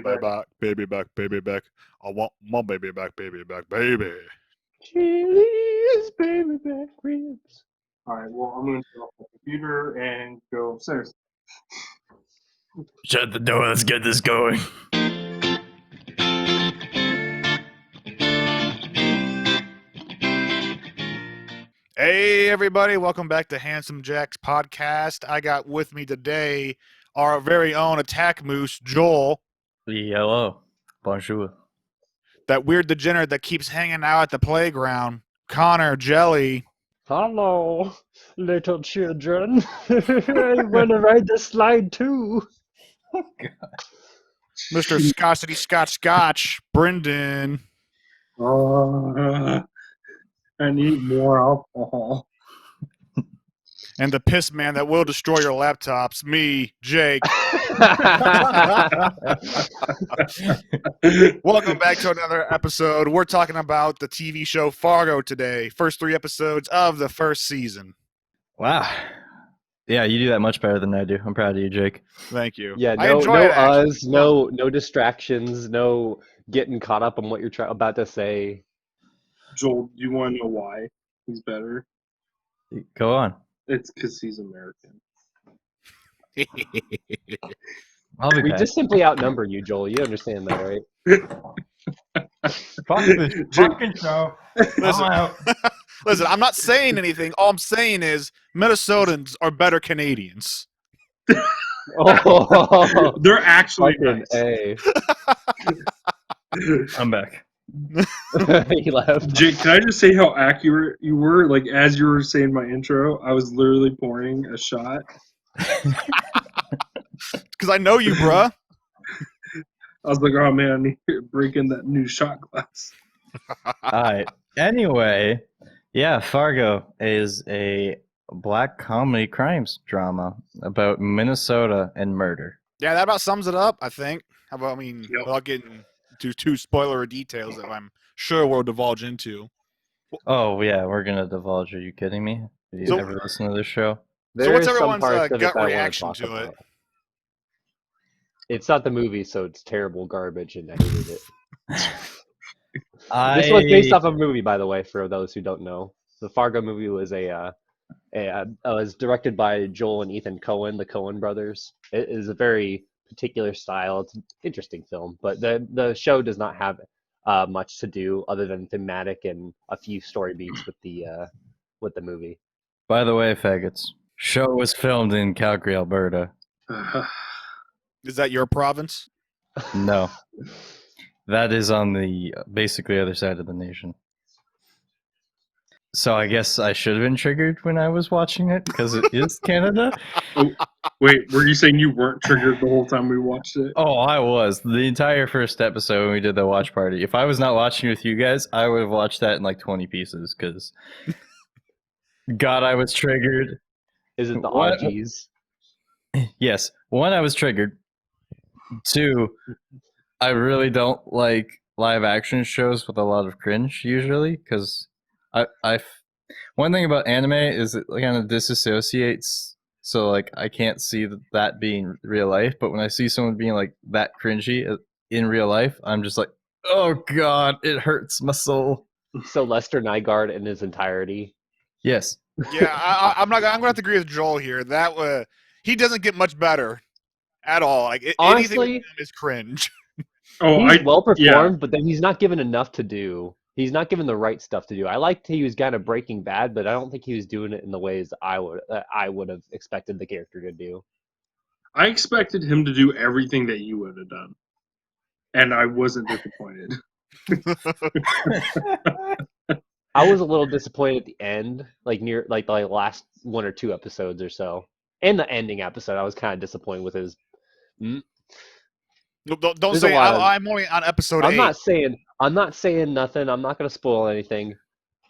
back, baby back, baby back. I want my baby back, baby. Cheese, baby back ribs. Alright, well, I'm going to turn off the computer and go upstairs. Shut the door, let's get this going. Hey, everybody, welcome back to Handsome Jack's podcast. I got with me today our very own attack moose, Joel. Hello. Bonjour. That weird degenerate that keeps hanging out at the playground, Connor Jelly. Hello, little children. I want to ride the slide too. Mr. Scottity Scotch, Brendon. I need more alcohol. And the piss man that will destroy your laptops, me, Jake. Welcome back to another episode. We're talking about the TV show Fargo today. First 3 episodes of the first season. Wow. Yeah, you do that much better than I do. I'm proud of you, Jake. Thank you. Yeah, I no enjoy it, actually. us, no distractions, no getting caught up on what you're about to say. Joel, do you want to know why he's better? Go on. It's because he's American. I'll be We back. just simply outnumber you, Joel. You understand that, right? Fuck this fucking show. Listen. I'm out. Listen, I'm not saying anything. All I'm saying is Minnesotans are better Canadians. Oh, They're actually fucking nice. A. I'm back. He left. Jake, can I just say how accurate you were? Like, as you were saying my intro, I was literally pouring a shot. Because I know you, bruh. I was like, oh man, I need to break in that new shot glass. Alright. Anyway, yeah, Fargo is a black comedy crimes drama about Minnesota and murder. Yeah, that about sums it up, I think. How about, Yep. without getting to too spoiler details that I'm sure we'll divulge into. Oh, yeah, we're going to divulge. Are you kidding me? Have you So- ever listened to this show? So what's There's some everyone's parts of it gut that I wanna reaction talk to it? about. It's not the movie, so it's terrible garbage, and I hated it. This was based off a movie, by the way, for those who don't know. The Fargo movie was was directed by Joel and Ethan Coen, the Coen brothers. It is a very particular style. It's an interesting film, but the show does not have much to do other than thematic and a few story beats with the movie. By the way, faggots, show was filmed in Calgary, Alberta. Is that your province? No. That is on the basically other side of the nation. So I guess I should have been triggered when I was watching it because it is Canada. Wait, were you saying you weren't triggered the whole time we watched it? Oh, I was. The entire first episode when we did the watch party. If I was not watching with you guys, I would have watched that in like 20 pieces because God, I was triggered. Is it the What? Augies? Yes. 1, I was triggered. 2, I really don't like live action shows with a lot of cringe usually because one thing about anime is it kind of disassociates, so like I can't see that being real life, but when I see someone being like that cringy in real life, I'm just like, oh god, it hurts my soul. So Lester Nygaard in his entirety. Yes. Yeah, I'm going to have to agree with Joel here. That he doesn't get much better at all. Like anything with Honestly, him is cringe. Oh, he's well performed, yeah. but then he's not given enough to do. He's not given the right stuff to do. I liked he was kind of Breaking Bad, but I don't think he was doing it in the ways I would have expected the character to do. I expected him to do everything that you would have done, and I wasn't disappointed. I was a little disappointed at the end, like near like the last 1 or 2 episodes or so, and the ending episode. I was kind of disappointed with his. Don't There's say a lot of- I'm only on episode 8. I'm not saying nothing. I'm not gonna spoil anything,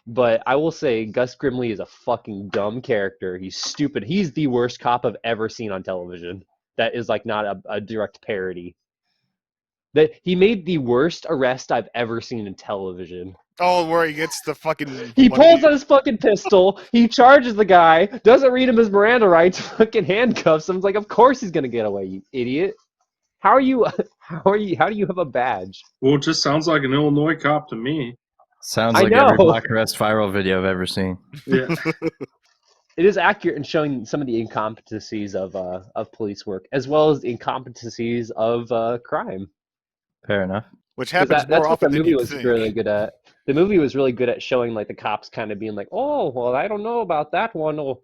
but I will say Gus Grimley is a fucking dumb character. He's stupid. He's the worst cop I've ever seen on television. That is like not a direct parody. That he made the worst arrest I've ever seen in television. Oh, where he gets the fucking... He pulls out his fucking pistol. He charges the guy. Doesn't read him his Miranda rights. Fucking handcuffs him. Like, of course he's gonna get away, you idiot. How How are you? How do you have a badge? Well, it just sounds like an Illinois cop to me. Sounds I like every know. block arrest viral video I've ever seen. Yeah. It is accurate in showing some of the incompetencies of police work, as well as the incompetencies of crime. Fair enough. Which Because happens more that's what the often than movie you'd was think. really good at. The movie was really good at showing like the cops kind of being like, "Oh, well, I don't know about that one." Or,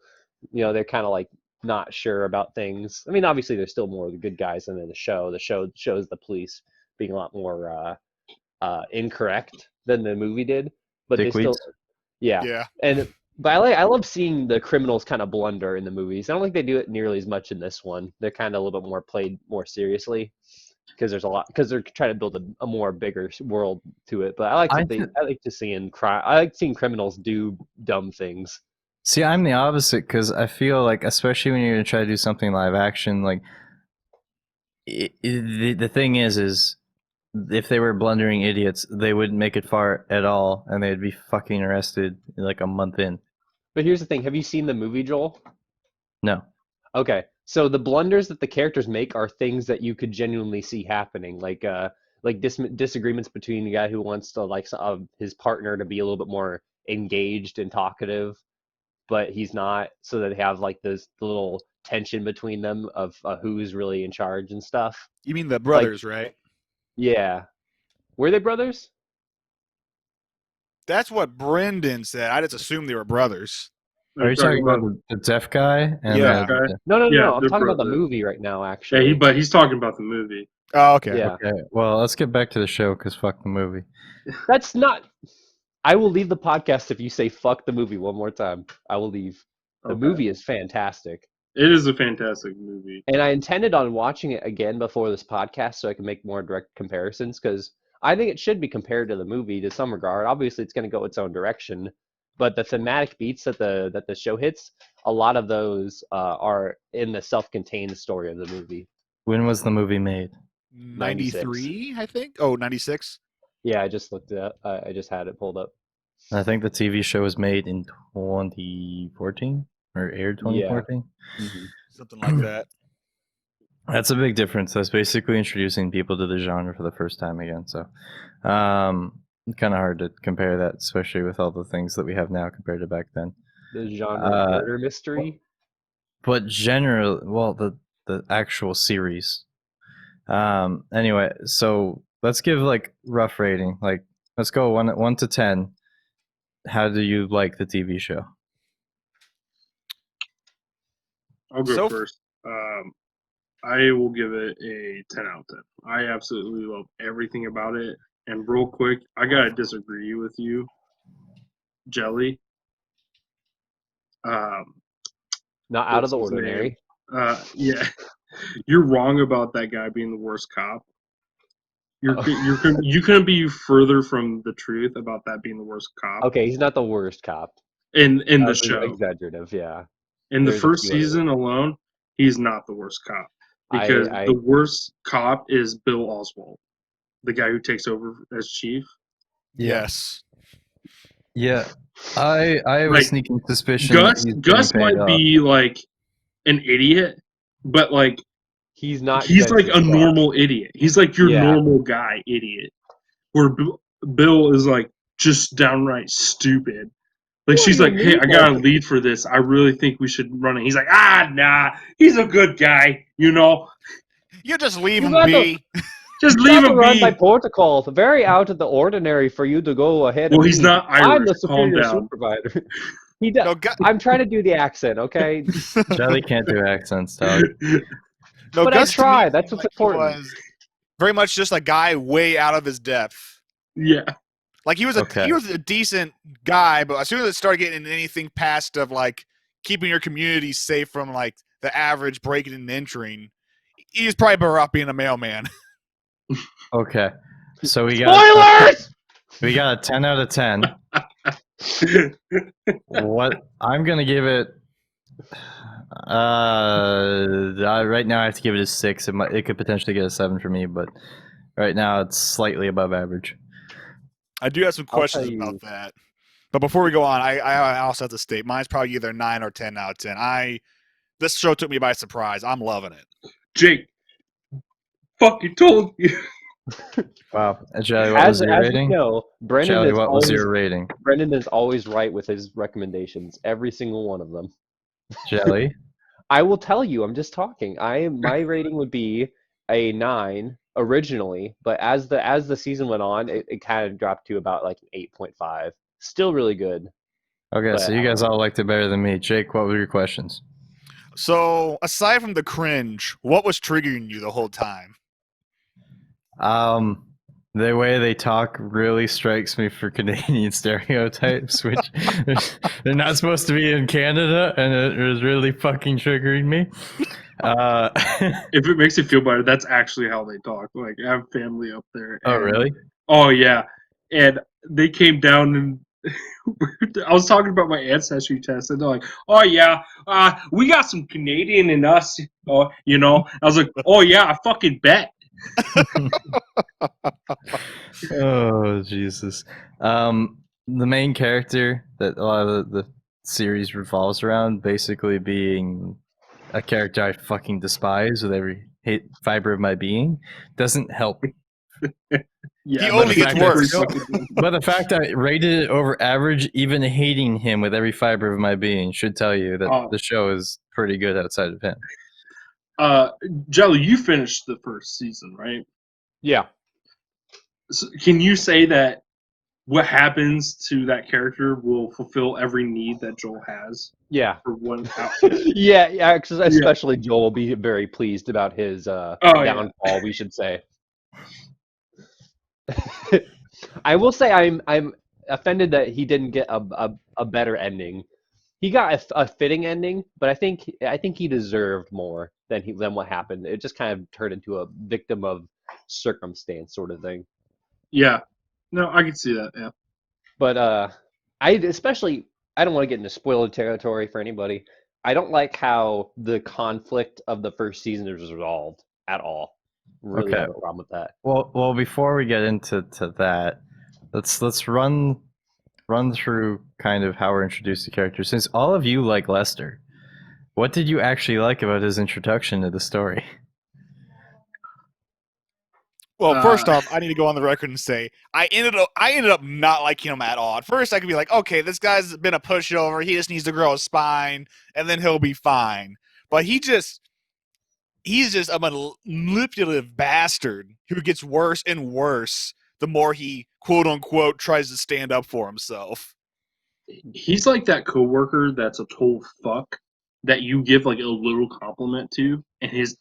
they're kind of like not sure about things. I mean, obviously, there's still more of the good guys than in the show. The show shows the police being a lot more incorrect than the movie did, but they still, Dickweeds. yeah. Yeah. But I love seeing the criminals kind of blunder in the movies. I don't think they do it nearly as much in this one. They're kind of a little bit more played more seriously because they're trying to build a more bigger world to it. But I I like to I like seeing criminals do dumb things. See, I'm the opposite because I feel like, especially when you're gonna try to do something live action, like the thing is if they were blundering idiots, they wouldn't make it far at all, and they'd be fucking arrested like a month in. But here's the thing: have you seen the movie, Joel? No, Okay, so the blunders that the characters make are things that you could genuinely see happening, like disagreements between the guy who wants to his partner to be a little bit more engaged and talkative, but he's not, so that they have like this little tension between them of who's really in charge and stuff. You mean the Like, brothers, right? yeah, were they brothers? That's what Brendon said. I just assumed they were brothers. are you talking about about the deaf guy and Yeah. that guy? No, no, no, Yeah, no. I'm they're talking about the brothers. movie right now, Yeah, actually. but he's talking about the movie. Oh, okay. Yeah, okay? Well, let's get back to the show because fuck the movie. that's not. I will leave the podcast if you say "fuck the movie" one more time. I will leave. The Okay. movie is fantastic. It is a fantastic movie. And I intended on watching it again before this podcast so I can make more direct comparisons because I think it should be compared to the movie to some regard. Obviously, it's going to go its own direction, but the thematic beats that the show hits, a lot of those are in the self-contained story of the movie. When was the movie made? 93, I think. Oh, 96. Yeah, I just looked it up. I just had it pulled up. I think the TV show was made in 2014 or aired Yeah. 2014. Mhm. Something like that. That's a big difference. That's basically introducing people to the genre for the first time again. So, kind of hard to compare that, especially with all the things that we have now compared to back then. The genre of Uh, murder mystery. But generally, well, the actual series. Anyway, so let's give like rough rating. Like, let's go one to 10. How do you like the TV show? I'll go So- first. I will give it a 10 out of 10. I absolutely love everything about it. And real quick, I gotta disagree with you, Jelly. Not out of What's the his ordinary. Yeah, you're wrong about that guy being the worst cop. You couldn't be further from the truth about that being the worst cop Okay, he's not the worst cop. in That the was show. exaggerative, yeah. In the There's a first few other season alone, he's not the worst cop because I the worst cop is Bill Oswald, the guy who takes over as chief. Yes. Yeah, I have a Like, sneaking suspicion that he's getting Gus paid might off. be like an idiot, but like he's not he's like dense a as fuck. normal idiot. He's like your Yeah. normal guy idiot. Where Bill is like just downright stupid. Like Who are she's your like, "Hey, I neighbors?" got a lead for this. I really think we should run it." He's like, "Nah, he's a good guy, you know. You just leave You him got be. Just You leave got to him run by be." protocols. Very out of the ordinary for you to go ahead Well, and he's leave. not I'm the Irish. Calm superior down. supervisor. He does. No, I'm trying to do the accent, okay? Charlie can't do accents, dog. No, But I Gus to me try. That's seemed what's like he important. was very much just a guy way out of his depth. Yeah. Like he was Okay. a decent guy, but as soon as it started getting into anything past of like keeping your community safe from like the average breaking and entering, he's probably better off being a mailman. Okay, so we got a 10 out of 10. What I'm gonna give it, right now I have to give it a 6. It could potentially get a 7 for me, but right now it's slightly above average. I do have some I'll questions tell you- about that. But before we go on, I also have to state mine's probably either 9 or 10 out of 10. This show took me by surprise. I'm loving it. Jake, fucking told you. Wow. And Jelly, what was your As rating? you know, Jelly, what was your rating? Brendon is always right with his recommendations, every single one of them. Jelly? I will tell you, I'm just talking. My rating would be a 9 originally, but as the season went on, it kind of dropped to about like an 8.5. Still really good. Okay, But so you guys all liked it better than me. Jake, what were your questions? So, aside from the cringe, what was triggering you the whole time? The way they talk really strikes me for Canadian stereotypes, which they're not supposed to be in Canada, and it was really fucking triggering me. If it makes you feel better, that's actually how they talk. Like, I have family up there. Oh, And, really? oh, yeah. And they came down and I was talking about my ancestry test, and they're like, "Oh yeah, we got some Canadian in us." You know, I was like, "Oh yeah, I fucking bet." Oh, Jesus. The main character that a lot of the series revolves around basically being a character I fucking despise with every fiber of my being doesn't help. Yeah, He that only shit's gets pretty worse. fucking dumb. But the fact I rated it over average, even hating him with every fiber of my being, should tell you that the show is pretty good outside of him. Jelly, you finished the first season, right? yeah. So can you say that what happens to that character will fulfill every need that Joel has Yeah. for one out? yeah, especially Joel will be very pleased about his Oh, yeah. downfall, we should say. I will say I'm offended that he didn't get a better ending. He got a fitting ending, but I think he deserved more than what happened. It just kind of turned into a victim of circumstance sort of thing. Yeah. No, I can see that. Yeah. But I don't want to get into spoiler territory for anybody. I don't like how the conflict of the first season is resolved at all. Really Okay. have a problem with that. Well, before we get into that, let's run through kind of how we're introduced to characters. Since all of you like Lester, what did you actually like about his introduction to the story? Well, first off, I need to go on the record and say I ended up not liking him at all. At first, I could be like, okay, this guy's been a pushover. He just needs to grow a spine, and then he'll be fine. But he's just a manipulative bastard who gets worse and worse the more he quote unquote tries to stand up for himself. He's like that coworker that's a total fuck that you give like a little compliment to, and his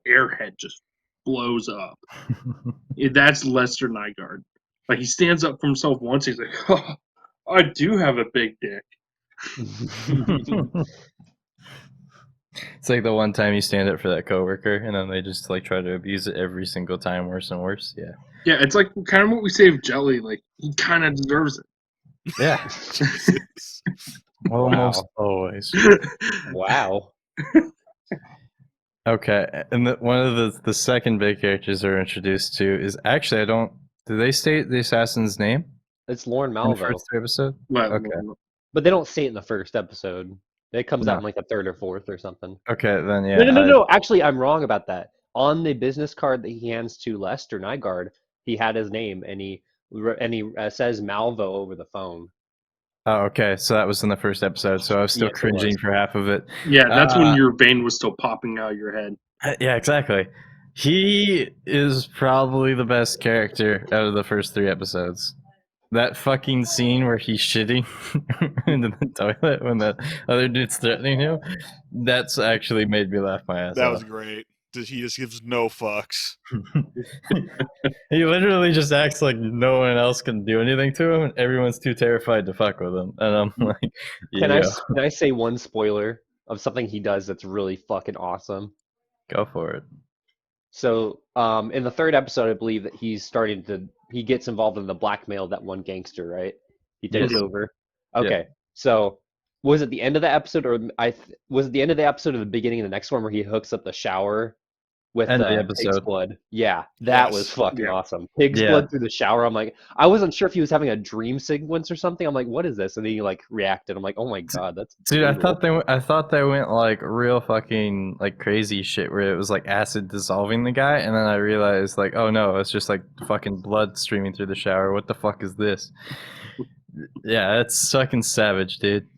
airhead just blows up. That's Lester Nygaard. Like he stands up for himself once. He's like, oh, "I do have a big dick." It's like the one time you stand up for that coworker, and then they just like try to abuse it every single time, worse and worse. Yeah. Yeah, it's like kind of what we say of Jelly. Like he kind of deserves Yeah. Jesus. Almost always. Wow. Okay, and one of the second big characters they're introduced to is actually do they state the assassin's name It's Lauren in the Malvo. first episode? it. Okay. But they don't say it in the first episode. It comes out No. in like the third or fourth or something. Okay, then yeah. No. Actually, I'm wrong about that. On the business card that he hands to Lester Nygaard, he had his name, and he says Malvo over the phone. Oh, okay. So that was in the first episode. So I was still Yes, it cringing was. for half of it. Yeah, that's when your vein was still popping out of your head. Yeah, exactly. He is probably the best character out of the first 3 episodes. That fucking scene where he's shitting into the toilet when the other dude's threatening him, that's actually made me laugh my ass That off. was great. He just gives no fucks. He literally just acts like no one else can do anything to him, and everyone's too terrified to fuck with him. And I'm like, Can yeah, I say one spoiler of something he does that's really fucking awesome? go for it. So, in the third episode, I believe that he gets involved in the blackmail of that one gangster, right? He takes Yes. over. Okay, so was it the end of the episode, or was it the end of the episode or the beginning of the next one where he hooks up the shower with End of the pig's episode. blood. Yeah, that was Yes. fucking Yeah. awesome. Pig's Yeah. blood through the shower. I'm like, I wasn't sure if he was having a dream sequence or something. I'm like, what is this? And then he like reacted. I'm like, oh my god, that's Dude, brutal. I thought they went like real fucking like crazy shit where it was like acid dissolving the guy, and then I realized like, oh no, it's just like fucking blood streaming through the shower. What the fuck is this? Yeah, it's fucking savage, dude.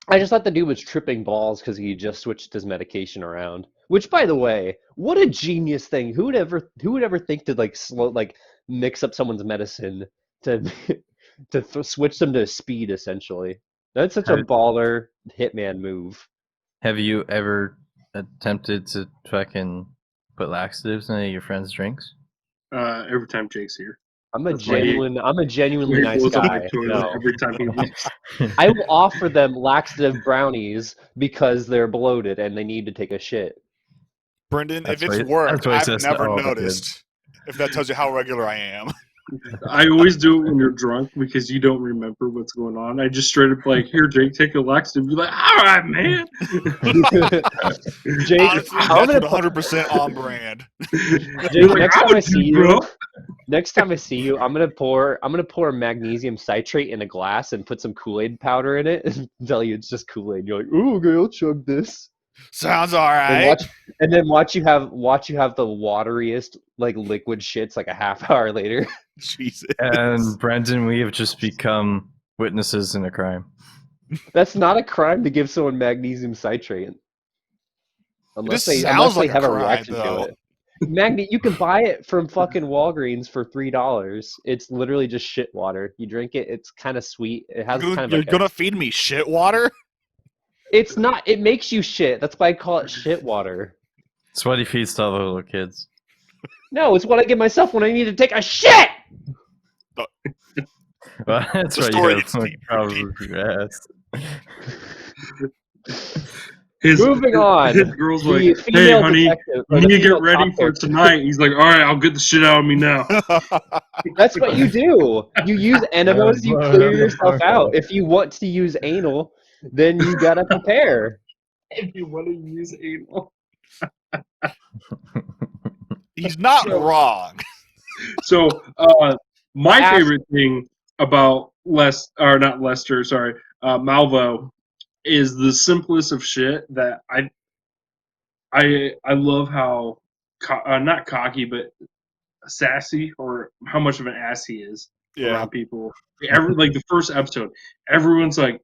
I just thought the dude was tripping balls because he just switched his medication around. Which, by the way, what a genius thing! Who would ever think to like mix up someone's medicine to switch them to speed? Essentially, that's such a Have, baller hitman move. have you ever attempted to fucking put laxatives in any of your friends' drinks? Every time Jake's here. I'm a That's why he genuinely nice blows up my guy. toilet No, every time he leaves. I will offer them laxative brownies because they're bloated and they need to take a shit. Brendan, if That's it's what worked, he I've says to never all the noticed. If that tells you how regular I am. I always do it when you're drunk because you don't remember what's going on. I just straight up like, here, Jake, take a laxative. Be like, all right, man. Jake, Honestly, I'm that's gonna 100% on brand. Jake, Like, next I'm time a I see dude, bro. you, I'm gonna pour magnesium citrate in a glass and put some Kool-Aid powder in it and tell you it's just Kool-Aid. You're like, "Ooh, okay, I'll chug this." Sounds all And right. watch you have the wateriest like liquid shits like a half hour later. Jesus. And Brendon, we have just become witnesses in a crime. That's not a crime to give someone magnesium citrate It just sounds like a have a crime, reaction to though. it. You can buy it from fucking Walgreens for $3. It's literally just shit water. You drink it, it's kind of sweet. It has kind of You're like gonna feed me shit water? it's not. It makes you shit. That's why I call it shit water. It's what he feeds to all the little kids. No, it's what I give myself when I need to take a shit. Well, that's The right. story You gets have deeper and problems with your ass. Moving on. His girl's like, The hey, female honey, detective, you or need the to get female ready cop for character. tonight. He's like, all right, I'll get the shit out of me now. That's what you do. You use enemas. You clear yourself out. If you want to use anal, then you gotta prepare. If you want to use anal. He's not wrong. So, my Ask- favorite thing about Malvo is the simplest of shit that I love how not cocky but sassy, or how much of an ass he is Yeah. around people. Like the first episode, everyone's like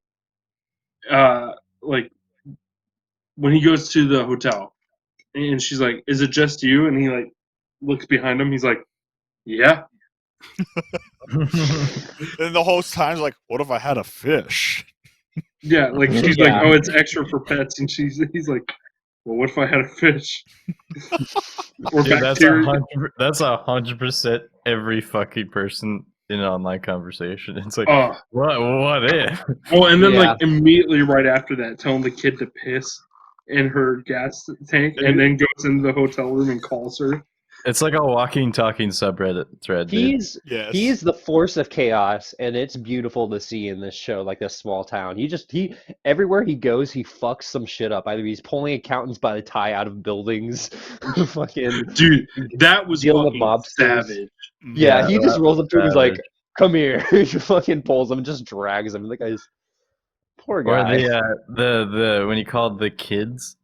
when he goes to the hotel and she's like, "Is it just you?" And he like looks behind him. He's like, "Yeah." And the whole time's like, what if I had a fish? Yeah, like she's Yeah. like, "Oh, it's extra for pets," and he's like, "Well, what if I had a fish or Dude, bacteria?" that's 100% every fucking person in an online conversation. It's like, Oh, what if? oh, and then Yeah. like immediately right after that, telling the kid to piss in her gas tank, and then goes into the hotel room and calls her. It's like a walking, talking subreddit thread, dude. Yes. He's the force of chaos, and it's beautiful to see in this show, like this small town. He everywhere he goes, he fucks some shit up. Either he's pulling accountants by the tie out of buildings, fucking Dude, that was dealing with fucking mobsters. savage. Yeah, Yeah, he just that rolls up to him. He's like, savage. "Come here!" He fucking pulls him and just drags him. The guy's poor Or guy. the when he called the kids,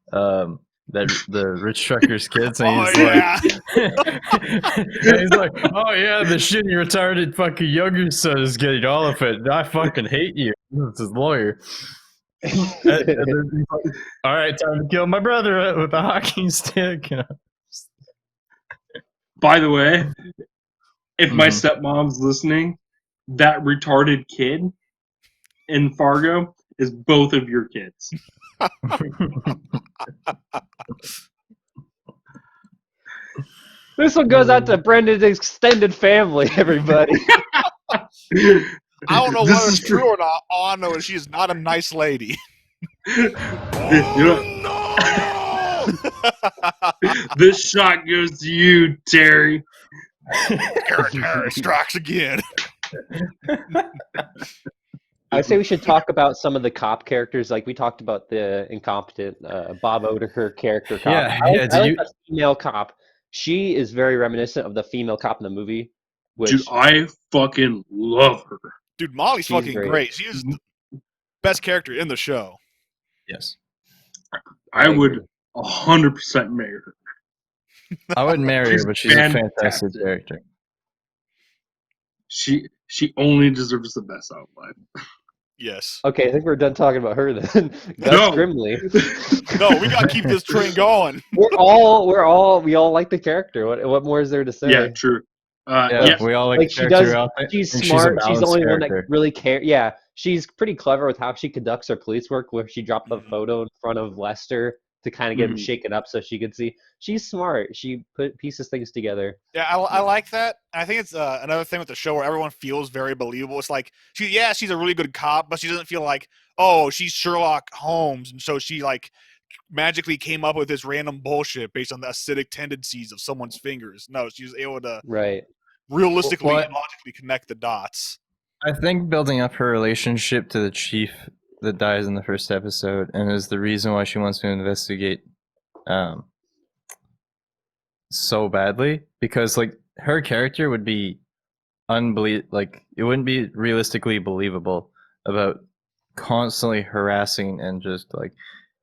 that the rich truckers kids, and Oh, he's yeah. and he's like, oh yeah, the shitty retarded fucking younger son is getting all of it. I fucking hate you. It's his lawyer. And then he's like, all right, time to kill my brother with a hockey stick. You know? By the way, if my Mhm. stepmom's listening, that retarded kid in Fargo is both of your kids. This one goes out to Brendon's extended family, everybody. I don't know This whether is it's true or not. All I know is she is not a nice lady. You know, this shot goes to you, Terry. Terry strikes again. I say we should talk about some of the cop characters. Like we talked about the incompetent Bob Odenkirk character cop. Yeah, I yeah, like did you- the female cop she is very reminiscent of the female cop in the movie, which Dude, I fucking love her. Dude, Molly's She's fucking great. great. She is the best character in the show. Yes. I would agree. 100% marry her. I wouldn't marry She's her, but she's a fantastic fantastic. character. She only deserves the best out of life. Yes. Okay, I think we're done talking about her then. Gus No. Grimley. No, we gotta keep this train going. We all like the character. What more is there to say? Yeah, true. Yeah, we all like Like the she character. does. Outfit. She's And smart. She's the balanced only one that character. really cares. Yeah, she's pretty clever with how she conducts her police work. Where she dropped the Mhm. photo in front of Lester to kind of get him Mhm. shaken up so she could see. She's smart. She pieces things together. Yeah, I like that. And I think it's another thing with the show where everyone feels very believable. It's like she's a really good cop, but she doesn't feel like, oh, she's Sherlock Holmes, and so she like magically came up with this random bullshit based on the acidic tendencies of someone's fingers. No, she was able to Right. realistically Well, and logically connect the dots. I think building up her relationship to the chief that dies in the first episode and is the reason why she wants to investigate so badly, because like her character would be like it wouldn't be realistically believable about constantly harassing and just like,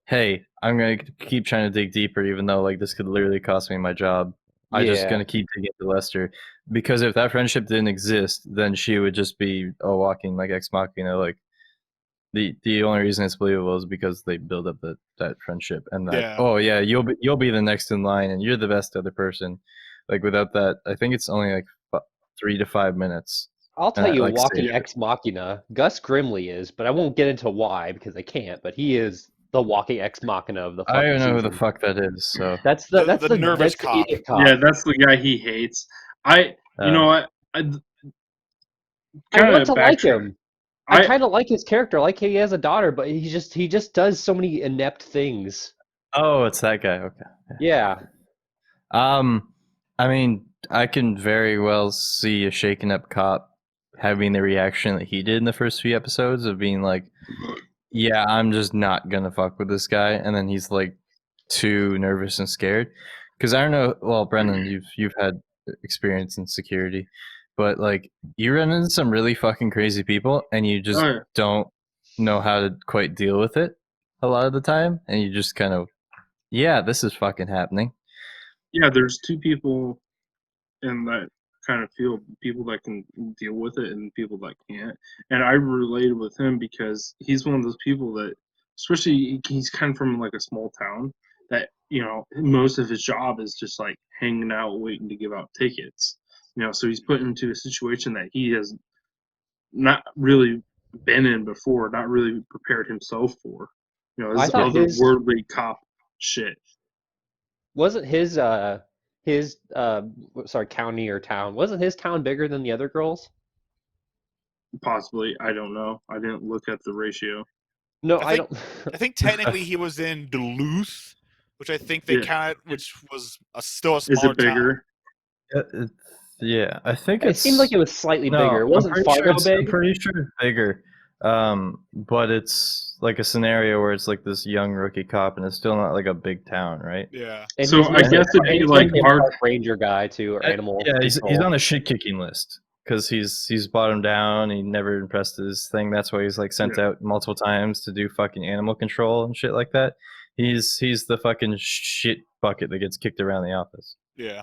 hey, I'm gonna keep trying to dig deeper even though like this could literally cost me my job. I just Yeah. gonna keep digging to Lester, because if that friendship didn't exist, then she would just be a walking like ex machina. Like the only reason it's believable is because they build up that friendship and that Yeah. oh yeah, you'll be the next in line and you're the best other person. Like without that, I think it's only like 3 to 5 minutes. I'll tell you, Like walking safe. ex machina. Gus Grimley is, but I won't get into why because I can't. But he is the walking ex machina of the I fucking don't know who the season. fuck that is. So That's The nervous that's the cop. idiot cop. Yeah, that's the guy he hates. You know what? I Kind want of to like backtrack. him. I kind of like his character. I like he has a daughter, but he just does so many inept things. oh, it's that guy. Okay. Yeah. I mean, I can very well see a shaken up cop having the reaction that he did in the first few episodes of being like, yeah, I'm just not gonna fuck with this guy, and then he's like too nervous and scared. Because I don't know. Well, Brendan, you've had experience in security, but like you run into some really fucking crazy people, and you just Oh, yeah. don't know how to quite deal with it a lot of the time, and you just kind of, yeah, this is fucking happening. Yeah, there's two people in that kind of field, people that can deal with it and people that can't. And I related with him because he's one of those people that, especially he's kind of from like a small town, that, most of his job is just like hanging out waiting to give out tickets. So he's put into a situation that he has not really been in before, not really prepared himself for. I This thought otherworldly cop shit. wasn't his sorry, county or town, wasn't his town bigger than the other girls? Possibly, I don't know. I didn't look at the ratio. No, I I think- don't. I think technically he was in Duluth, which I think they Yeah. counted, which was still a Is smaller it bigger? Yeah, I think It seemed like it was slightly bigger. It wasn't Fargo I'm big. pretty sure it's bigger. But it's like a scenario where it's like this young rookie cop, and it's still not like a big town, right? Yeah. And So he's I mostly- guess it'd and be he's like mostly a our. park ranger guy too, or animal. Yeah, he's control. on the shit kicking list because he's brought him down. He never impressed his thing. That's why he's like sent out multiple times to do fucking animal control and shit like that. He's the fucking shit bucket that gets kicked around the office. Yeah.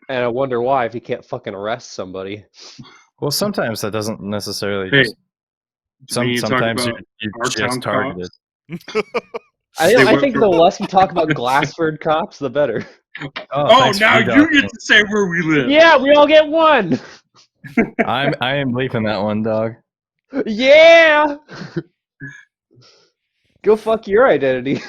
And I wonder why if he can't fucking arrest somebody. Well, sometimes that doesn't necessarily Hey, just. when you talk Sometimes about you're our town just targeted. cops, I They went think for- the less we talk about Glassford cops, the better. Oh, thanks for now you dogging get to say where we live. Yeah, we all get one. I am bleeping that one, dog. Yeah. Go fuck your identity.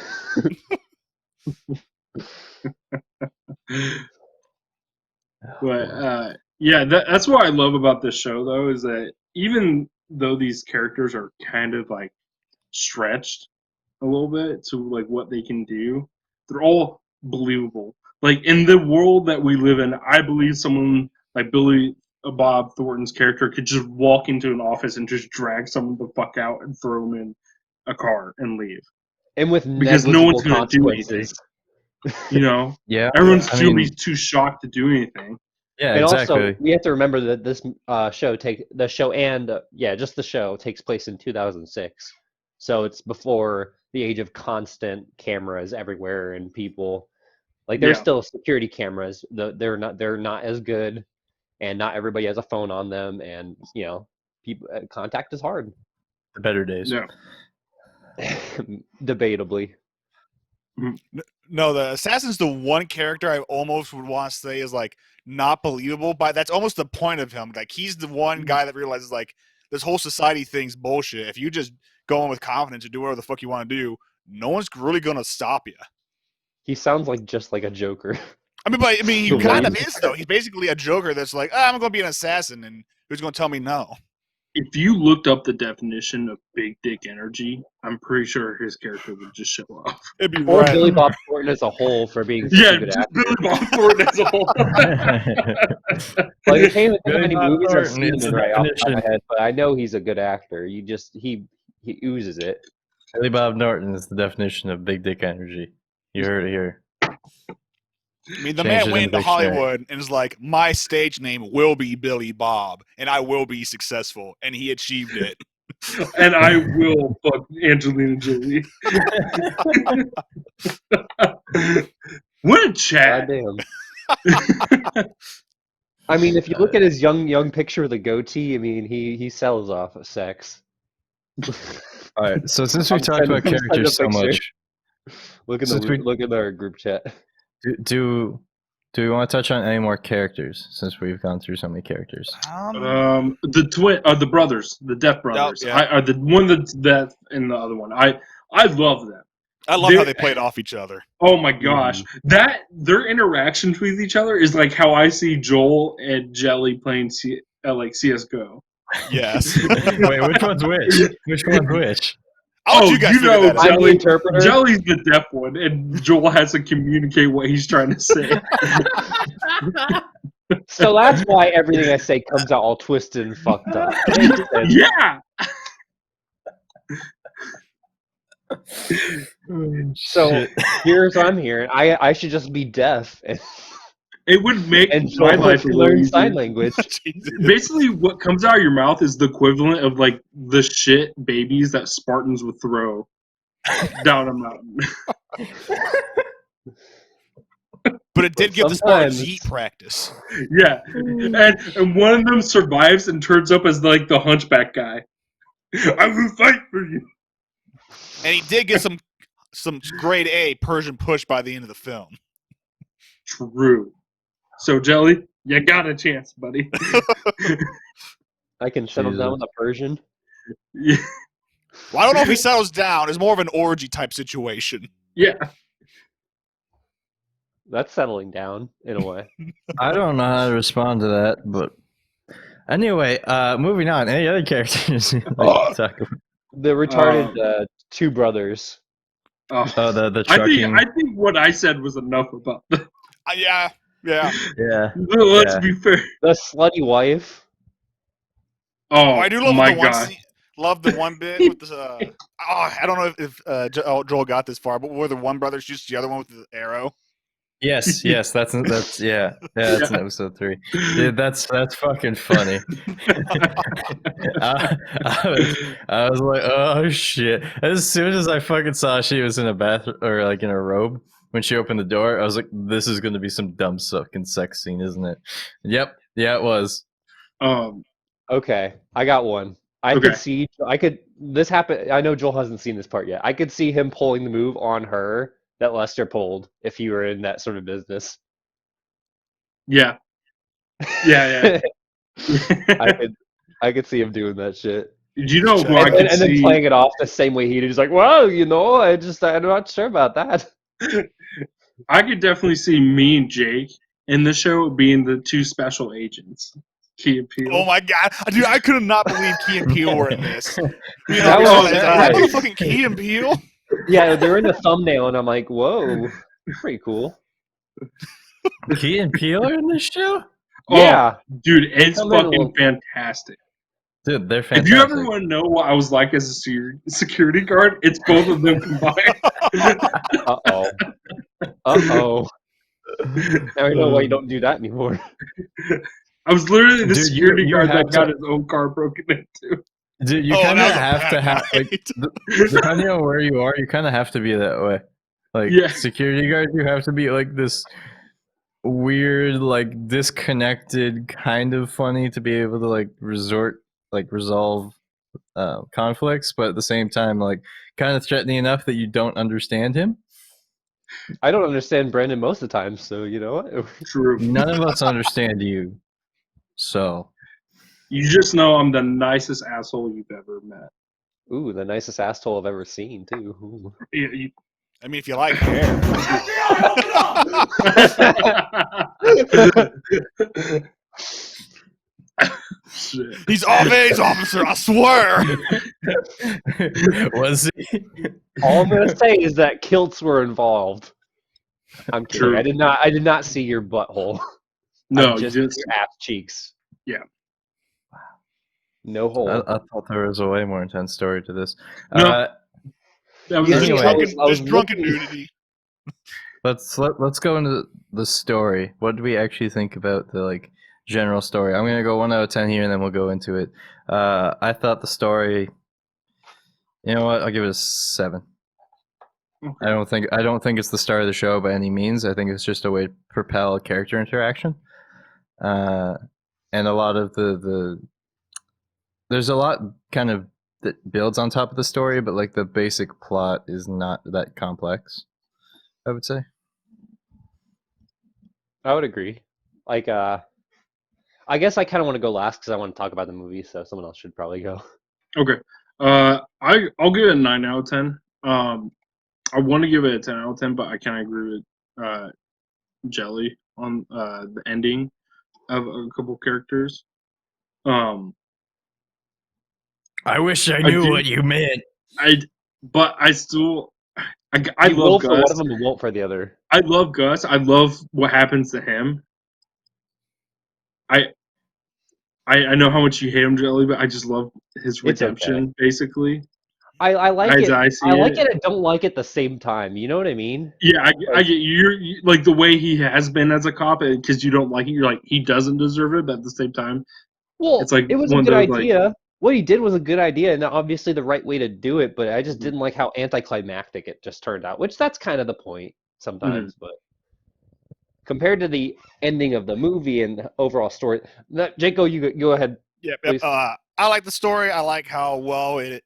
But yeah, that's what I love about this show, though, is that even though these characters are kind of like stretched a little bit to like what they can do, they're all believable. Like in the world that we live in, I believe someone like Billy Bob Thornton's character could just walk into an office and just drag someone the fuck out and throw them in a car and leave. And with Because no negligible one's gonna do consequences. You know, Yeah. everyone's I too mean, too shocked to do anything. yeah, And exactly. also, we have to remember that this show just the show takes place in 2006, so it's before the age of constant cameras everywhere and people. Like there's Yeah. still security cameras. They're not as good, and not everybody has a phone on them, and people contact is hard. The better days. Yeah. Debatably. No, the assassin's the one character I almost would want to say is like not believable, but that's almost the point of him. Like he's the one guy that realizes like this whole society thing's bullshit. If you just go in with confidence and do whatever the fuck you want to do, no one's really gonna stop you. He sounds like just like a Joker. He The kind of voice. is though. He's basically a Joker that's like, I'm gonna be an assassin, and who's gonna tell me no? If you looked up the definition of big dick energy, I'm pretty sure his character would just show up. It'd be Or red. Billy Bob Thornton as a whole for being such Yeah, a good just actor. Billy Bob Thornton as a whole. Like I can't even think of Billy any Bob movies I've Thornton seen is him the right off the top of definition. my head, but I know he's a good actor. He oozes it. Billy Bob Norton is the definition of big dick energy. You heard it here. I mean, the Change man it went in the into dictionary. Hollywood and is like, my stage name will be Billy Bob, and I will be successful, and he achieved it. And I will fuck Angelina Jolie. What a chat. Goddamn. I mean, if you look at his young picture with a goatee, I mean, he sells off of sex. All right. So since we I'm talked about sending the characters so picture. much, Look Since we- in our group chat. do we want to touch on any more characters since we've gone through so many characters? The brothers, the Deaf brothers. yeah. I are the one that's deaf and the other one. I love them. I love how they played off each other. Oh my gosh, that their interactions with each other is like how I see Joel and Jelly playing like CS:GO. Yes. Wait, which one's which? Which one's which? I'll let you guys figure that out. I'm the interpreter. Jelly's the deaf one, and Joel has to communicate what he's trying to say. So that's why everything I say comes out all twisted and fucked up. Yeah. So here's what I'm hearing. I should just be deaf and It would make my Joel life a can little learn easier. sign language. Basically, what comes out of your mouth is the equivalent of like the shit babies that Spartans would throw down a mountain. But it did give the Spartans Sometimes- heat practice. Yeah, and one of them survives and turns up as like the hunchback guy. I will fight for you. And he did get some grade A Persian push by the end of the film. True. So Jelly, you got a chance, buddy. I can settle down with a Persian. Yeah. Well, I don't know if he settles down. It's more of an orgy type situation. Yeah. That's settling down in a way. I don't know how to respond to that, but anyway, moving on. Any other characters you'd like to talk about? The retarded two brothers. Oh, the I trucking. think what I said was enough about that. Yeah. Yeah. Let's be fair. The slutty wife. Oh, I do love my the one God. scene, love the one bit with the. I don't know if Joel got this far, but where the one brother shoots the other one with the arrow. Yes, that's that's in episode 3. Dude, that's fucking funny. I was like, oh shit! As soon as I fucking saw she was in a bathroom or like in a robe when she opened the door, I was like, this is gonna be some dumb fucking sex scene, isn't it? Yep, yeah, it was. Okay, I got one. This happened. I know Joel hasn't seen this part yet. I could see him pulling the move on her that Lester pulled if he were in that sort of business. Yeah. I could see him doing that shit. Do you know who I could and see? then playing it off the same way he did. He's like, well, I'm not sure about that. I could definitely see me and Jake in the show being the two special agents. Key and Peele. Oh my God, dude! I could not believe Key and Peele were in this. That was that nice. motherfucking Key and Peele. Yeah, they're in the thumbnail, and I'm like, whoa, pretty cool. Key and Peele are in this show? Yeah, dude, it's come in a fucking little- fantastic. Dude, they're If fantastic. you ever want to know what I was like as a security guard, it's both of them combined. Uh-oh. Uh-oh. Now I know why you don't do that anymore. I was literally the Dude, security you guard have that got to, his own car broken into. dude, you Oh, kind that of was a have to bad have like, night. depending on where you are, you kind of have to be that way. Like Yeah. security guard, you have to be like this weird, like disconnected, kind of funny to be able to resolve conflicts, but at the same time, like kind of threatening enough that you don't understand him. I don't understand Brandon most of the time, so you know what? True. None of us understand you, so You just know I'm the nicest asshole you've ever met. Ooh, the nicest asshole I've ever seen, too. Ooh. You- I mean, if you like hair. Shit. He's off age, officer, I swear. was he? All I'm gonna say is that kilts were involved. I'm kidding. True. I did not see your butthole. No, I you just didn't. your ass cheeks. Yeah. No hole. I thought there was a way more intense story to this. No. That was You There's see, Anyway. there's drunken looking- nudity. Let's go into the story. What do we actually think about the like general story? I'm gonna go 1 out of 10 here, and then we'll go into it. I thought the story. You know what? I'll give it a 7. Okay. I don't think it's the star of the show by any means. I think it's just a way to propel character interaction, and a lot of the there's a lot kind of that builds on top of the story, but like the basic plot is not that complex, I would say. I would agree. Like, I guess I kind of want to go last because I want to talk about the movie, so someone else should probably go. Okay. I'll give it a 9 out of 10. I want to give it a 10 out of 10, but I kind of agree with Jelly on the ending of a couple characters. I wish I knew knew do- what you meant. But I still, I You love will for one Gus. of them, and won't for the other. I love Gus. I love what happens to him. I know how much you hate him, Jelly, but I just love his It's okay. redemption, basically. I like As it. I see I like it. it and don't like it at the same time. You know what I mean? Yeah, I get you. Like the way he has been as a cop, because you don't like it. You're like he doesn't deserve it, but at the same time, Well, it's like it was a one of good those like, idea. What he did was a good idea, and obviously the right way to do it. But I just Mhm. didn't like how anticlimactic it just turned out. Which that's kind of the point sometimes. But compared to the ending of the movie and the overall story, Jaco, you go ahead, Yep. please. I like the story. I like how well it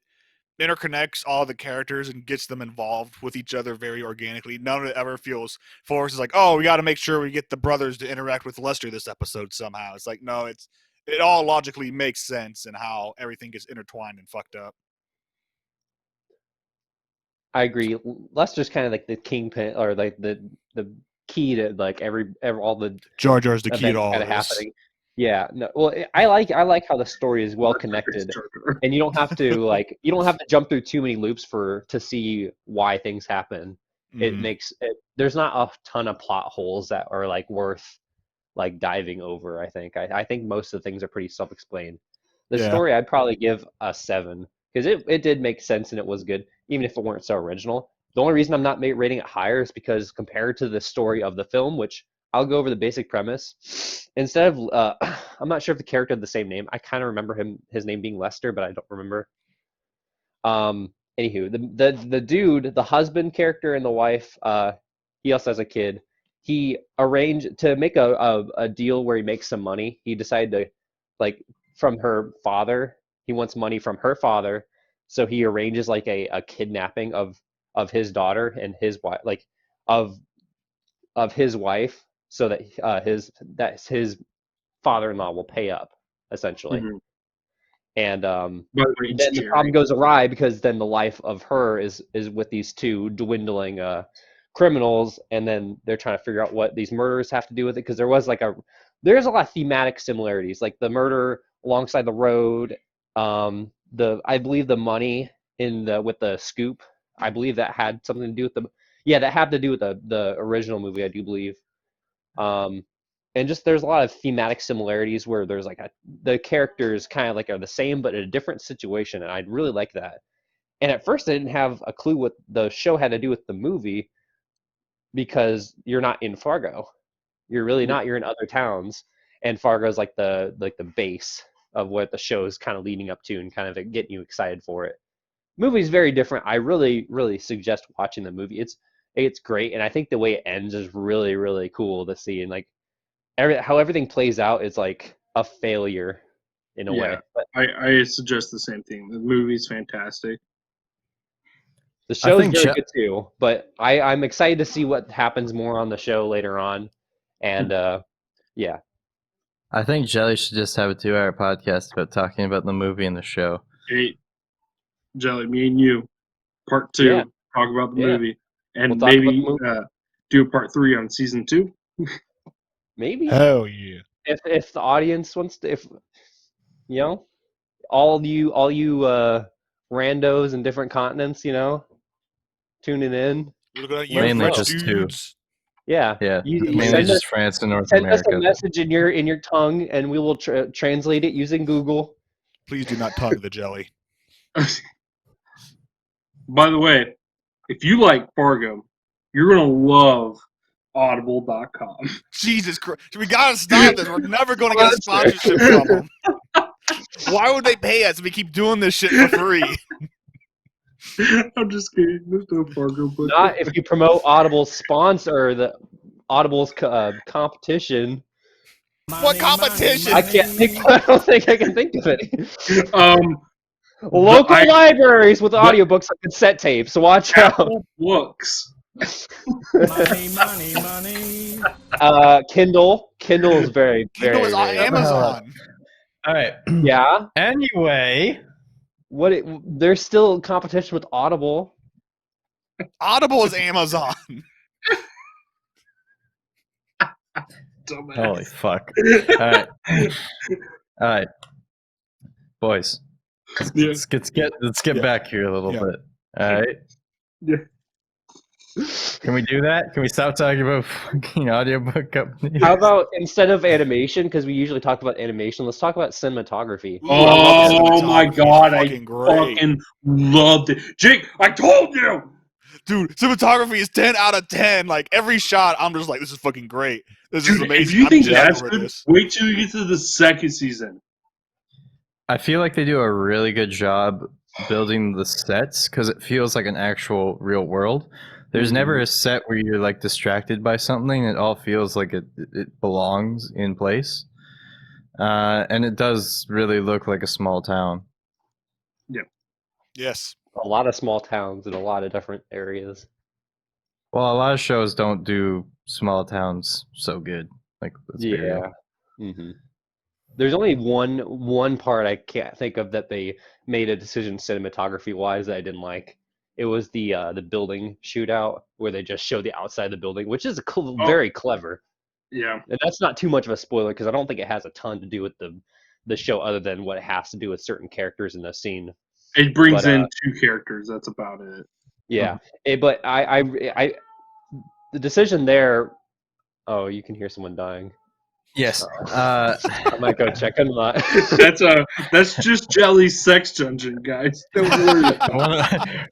interconnects all the characters and gets them involved with each other very organically. None of it ever feels forced. It's like, oh, we got to make sure we get the brothers to interact with Lester this episode somehow. It's like, no, it all logically makes sense and how everything gets intertwined and fucked up. I agree. Lester's kind of like the kingpin, or like the key to like every all the Jar Jar's the key to events all kind of this. happening. Yeah, no. Well, I like how the story is well connected, and you don't have to jump through too many loops to see why things happen. It Mhm. makes it, there's not a ton of plot holes that are like worth like diving over. I think most of the things are pretty self-explained. The Yeah. story I'd probably give a 7 because it did make sense and it was good, even if it weren't so original. The only reason I'm not rating it higher is because compared to the story of the film, which I'll go over the basic premise. Instead of I'm not sure if the character had the same name. I kind of remember his name being Lester, but I don't remember. Anywho, the dude, the husband character and the wife, he also has a kid. He arranged to make a deal where he makes some money. He decided to, like, from her father. He wants money from her father, so he arranges like a kidnapping of his daughter and his wife, like of his wife, so that his father-in-law will pay up essentially. Mhm. And By the way, it's then the problem Jerry. goes awry because then the life of her is with these two dwindling criminals, and then they're trying to figure out what these murders have to do with it, because there's a lot of thematic similarities, like the murder alongside the road, I believe the money with the scoop, I believe that had something to do with that had to do with the original movie, I do believe. And just there's a lot of thematic similarities where there's like the characters kind of like are the same but in a different situation, and I'd really like that. And at first I didn't have a clue what the show had to do with the movie, because you're not in Fargo. You're really not. You're in other towns, and Fargo's like the base of what the show is kind of leading up to and kind of getting you excited for it. Movie's very different. I really, really suggest watching the movie. It's great, and I think the way it ends is really, really cool to see. And like how everything plays out is like a failure in a way. But I suggest the same thing. The movie's fantastic. the show's think very Je- good too. But I'm excited to see what happens more on the show later on. And yeah, I think Jelly should just have a 2-hour podcast about talking about the movie and the show. Hey, Jelly, me and you, part 2, Yeah. talk about the Yeah. movie, and We'll talk about maybe the movie. do a part 3 on season 2. Maybe Hell yeah. if the audience wants to, if you know, all you randos in different continents, tuning in. Look at you, Mainly French just two. dudes. Yeah, Yeah, you mainly mainly send just France and North send us a America. message in your tongue, and we will translate it using Google. Please do not tongue the jelly. By the way, if you like Fargo, you're gonna love Audible.com. Jesus Christ. We gotta stop this. We're never gonna get a That's fair. sponsorship from them. Why would they pay us if we keep doing this shit for free? I'm just kidding. There's no Fargo book. Not if you promote Audible's sponsor, or the Audible's competition. What competition? I can't think. I don't think I can think of any. Local I- libraries with audiobooks on cassette tapes. So watch out. Apple Books. Money. Kindle. Kindle is very, Kindle very, is on very Amazon. All right. Yeah. Anyway, There's still competition with Audible. Audible is Amazon. Dumbass. holy fuck. All right. All right. Boys. Yeah. Let's get Yeah. back here a little Yeah. bit. All right. Yeah. Can we do that? Can we stop talking about fucking audiobook companies? How about instead of animation, because we usually talk about animation, let's talk about cinematography. Ooh, I love Oh my cinematography. god, I Fucking great. fucking loved it. Jake, I told you! Dude, cinematography is 10 out of 10. Like, every shot, I'm just like, this is fucking great. This is Dude, amazing. if you I'm think just that's over good, this. wait till you get to the second season. I feel like they do a really good job building the sets because it feels like an actual real world. There's never a set where you're like distracted by something. It all feels like it belongs in place. And it does really look like a small town. Yes. A lot of small towns in a lot of different areas. Well, a lot of shows don't do small towns so good. Like, let's be real. Mm-hmm. There's only one part I can't think of that they made a decision cinematography wise that I didn't like. It was the building shootout where they just show the outside of the building, which is very clever. Yeah. And that's not too much of a spoiler because I don't think it has a ton to do with the show other than what it has to do with certain characters in the scene. It brings But, in 2 characters, that's about it. Yeah, but I the decision there. Oh, you can hear someone dying. Yes. I might go check on that. That's just Jelly's sex dungeon, guys. Don't worry.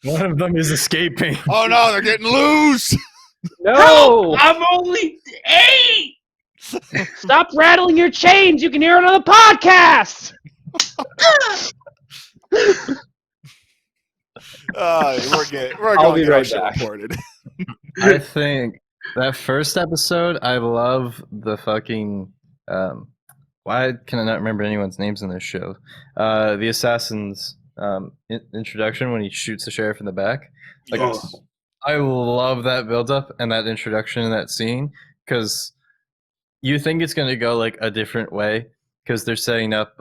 one of them is escaping. Oh no, they're getting loose. No! I'm only 8! Stop rattling your chains. You can hear it on the podcast. We're I'll going be to get our right shit back. reported. I think that first episode, I love the fucking. Why can I not remember anyone's names in this show? The assassin's introduction when he shoots the sheriff in the back. Like, Yes. I love that build-up and that introduction and that scene because you think it's gonna go like a different way because they're setting up.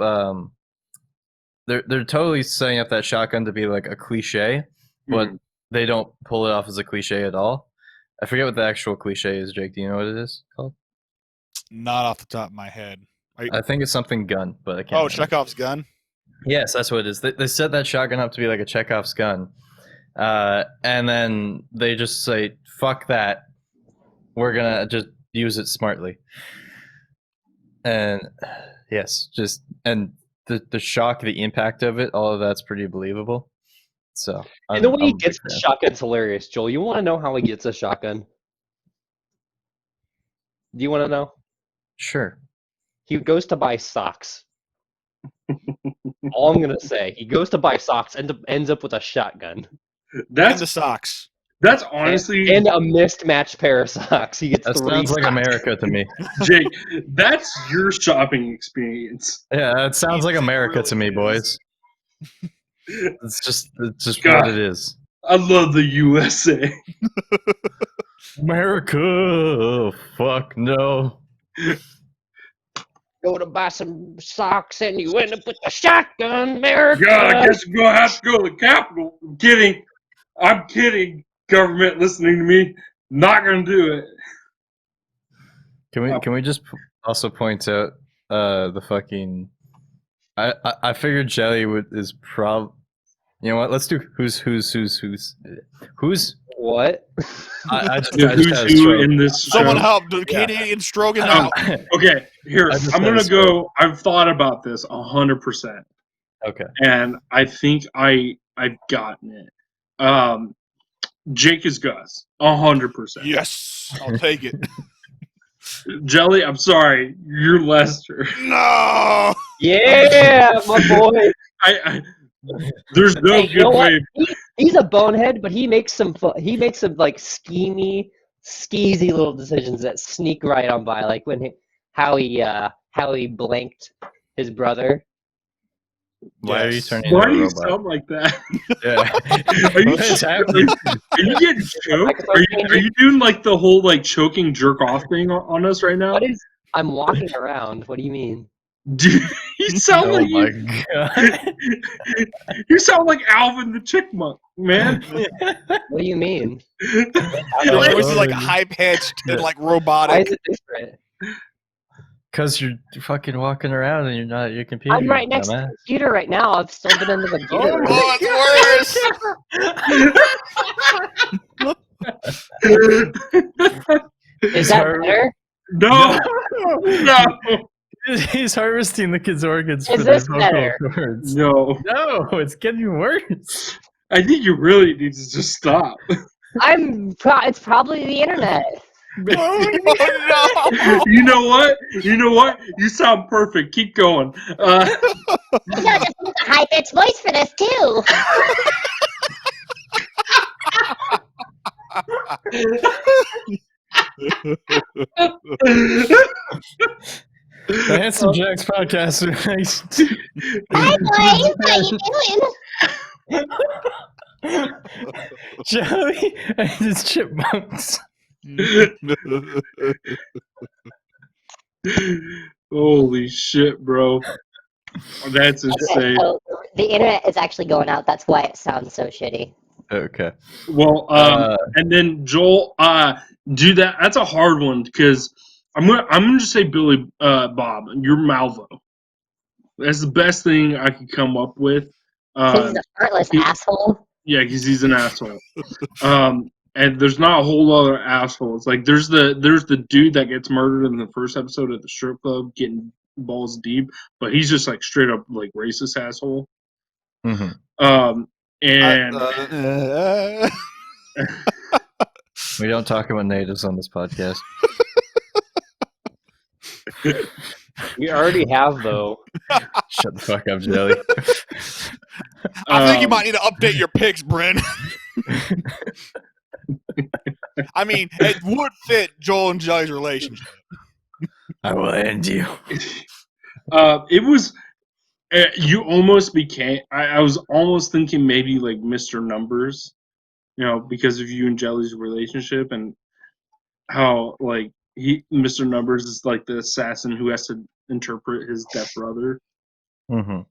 They're totally setting up that shotgun to be like a cliche, but they don't pull it off as a cliche at all. I forget what the actual cliche is, Jake. Do you know what it is called? Not off the top of my head. I think it's something gun, but I can't. Oh, remember. Chekhov's gun? Yes, that's what it is. They set that shotgun up to be like a Chekhov's gun. And then they just say, fuck that. We're going to just use it smartly. And yes, and the shock, the impact of it, all of that's pretty believable. So, And the way he gets the shotgun's hilarious, Joel. You want to know how he gets a shotgun? Do you want to know? Sure. He goes to buy socks. All I'm gonna say, he goes to buy socks and ends up with a shotgun And That's the socks. honestly, and a mismatched pair of socks. He gets That 3 sounds like socks. America to me. Jake. That's your shopping experience. Yeah, that sounds like It America really to me, is. boys. It's just God. what it is. I love the USA. America, fuck no. Go to buy some socks and you end up with a shotgun, America. God, I guess you're gonna have to go to the Capitol. I'm kidding. I'm kidding. Government listening to me. Not gonna do it. Can we just also point out the fucking I figured Jelly is you know what? Let's do who's What? I just Who's had a who stroke. in this Someone show? help the Canadian stroking out. Okay, here I just I'm had a gonna stroke. go. I've thought about this 100%, Okay. and I think I've gotten it. Jake is Gus, 100%. Yes, I'll take it. Jelly, I'm sorry, you're Lester. No. Yeah, my boy. I there's no Hey, you know good what? way. He's a bonehead, but he makes some like schemy, skeezy little decisions that sneak right on by. Like how he blanked his brother. Why are you Yes. turning Why into do a you robot? sound like that? Yeah. Are you, What is are happening? you getting choked? Are you doing like the whole like choking jerk off thing on us right now? What is? I'm walking around. What do you mean? Dude, you sound Oh like my god. you sound like Alvin the Chipmunk, man. What do you mean? Your Like, voice is like Oh, high pitched and like Why robotic. is it different? Because you're fucking walking around and you're not at your computer. I'm right next to the computer right now. I've still been in the computer room. Oh, it's worse. Is that better? no, no, He's harvesting the kids' organs Is for their this vocal better? cords. no. No, it's getting worse. I think you really need to just stop. It's probably the internet. Oh no. You know what? You know what? You sound perfect. Keep going. I got a high pitched voice for this too. The Handsome Jacks podcast. Hi boys, how you doing? Joey and his chipmunks. Holy shit, bro. That's insane. So the internet is actually going out. That's why it sounds so shitty. Okay. Well, and then Joel, do that. That's a hard one because I'm gonna just say Billy Bob. You're Malvo. That's the best thing I could come up with. He's a heartless asshole. Yeah, because he's an asshole. And there's not a whole other assholes. Like there's the dude that gets murdered in the first episode at the strip club, getting balls deep, but he's just like straight up like racist asshole. Mm-hmm. And We don't talk about natives on this podcast. We already have though. Shut the fuck up, Jelly. I think you might need to update your picks, Bryn. I mean, it would fit Joel and Jelly's relationship. I will end you. it was you almost became. I was almost thinking maybe like Mr. Numbers, because of you and Jelly's relationship and how like Mr. Numbers is like the assassin who has to interpret his dead brother. Mm-hmm.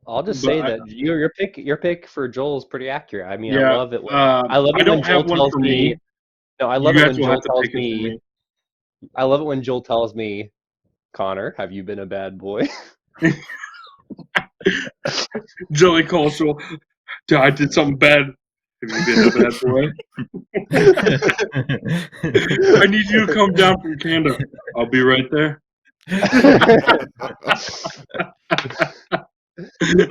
I'll just say that your pick for Joel is pretty accurate. I mean, Yeah, I love it when Joel tells me. No, I love it when Joel tells me. I love it when Joel tells me, Connor, have you been a bad boy? Jelly calls Joel. I did something bad. Have you been a bad boy? I need you to come down from Canada. I'll be right there.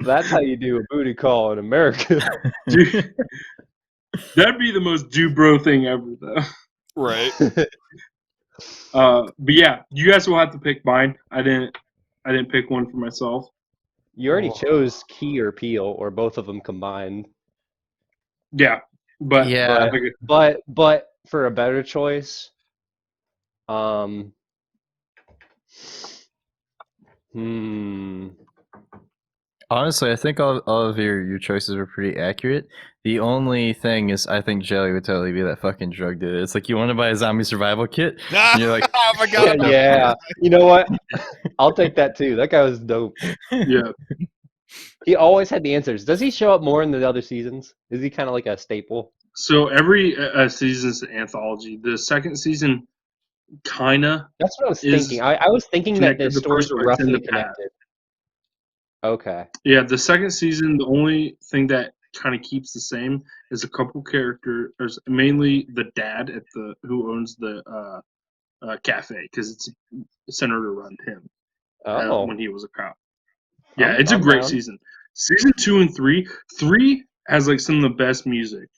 That's how you do a booty call in America. Dude, that'd be the most do bro thing ever, though. Right. But yeah, you guys will have to pick mine. I didn't pick one for myself. You already chose Key or Peel, or both of them combined. Yeah, but Yeah. But for a better choice, um, hmm, Honestly, I think all of your choices were pretty accurate. The only thing is, I think Jelly would totally be that fucking drug dealer. It's like you want to buy a zombie survival kit, and you're like, I forgot about yeah. You know what? I'll take that too. That guy was dope. yeah. He always had the answers. Does he show up more in the other seasons? Is he kind of like a staple? So every season's an anthology. The second season kinda That's what I was is thinking. I was thinking that the connected to stories first, were but it's in roughly the past. connected. Okay. Yeah, the second season, the only thing that kind of keeps the same is a couple characters, mainly the dad at the who owns the cafe, because it's centered around him Oh, when he was a cop. Yeah, I'm it's a I'm great down. season. Season 2 and 3, 3 has like some of the best music.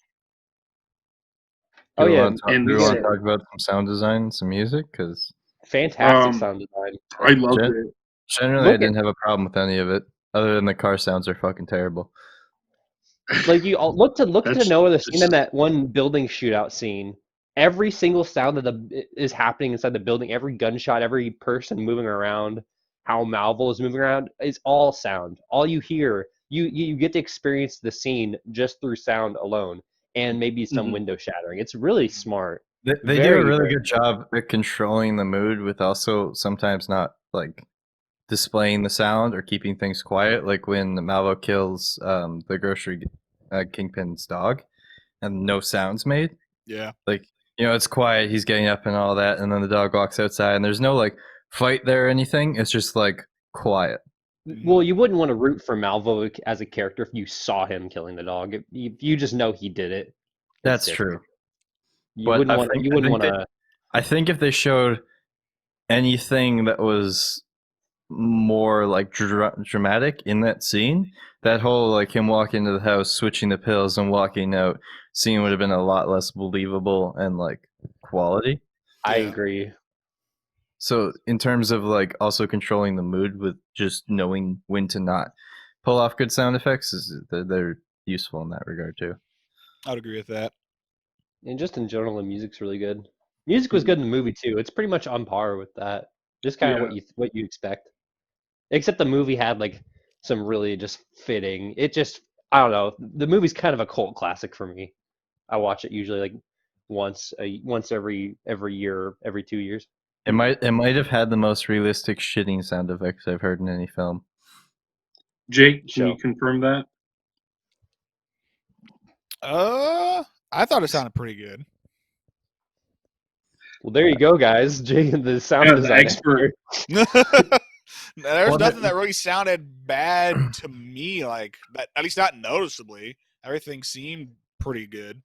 Oh yeah, And do we you want get to it. talk about some sound design, some music? Because Fantastic sound design. I loved gen- it. generally, I Look at didn't have a problem with any of it, other than the car sounds are fucking terrible. like you all look to That's know the scene in just that one building shootout scene. Every single sound is happening inside the building. Every gunshot, every person moving around, how Malvo is moving around, is all sound. All you hear, you get to experience the scene just through sound alone, and maybe some mhm. window shattering. It's really smart. They do a Very, really very good job at controlling the mood with also sometimes not like displaying the sound or keeping things quiet. Like when Malvo kills the grocery kingpin's dog and no sounds made. Yeah. Like, it's quiet, he's getting up and all that, and then the dog walks outside and there's no like fight there or anything. It's just like quiet. Well, you wouldn't want to root for Malvo as a character if you saw him killing the dog. If you just know he did it, it's That's different. true. But You wouldn't want to. I think if they showed anything that was more like dramatic in that scene, that whole like him walking into the house, switching the pills, and walking out scene would have been a lot less believable and like quality. I Yeah. agree. So in terms of like also controlling the mood with just knowing when to not pull off good sound effects, they're useful in that regard too. I'd agree with that. And just in general, the music's really good. Music was good in the movie too. It's pretty much on par with that. Just kind of Yeah. what you expect. Except the movie had like some really just fitting. It just I don't know. The movie's kind of a cult classic for me. I watch it usually like once every year, every 2 years. It might have had the most realistic shitting sound effects I've heard in any film. Jake, can you Show. confirm that? I thought it sounded pretty good. Well, there you go, guys. Jay, the sound Yeah, the design expert. There's Well, nothing that really sounded bad to me, like that. At least not noticeably. Everything seemed pretty good.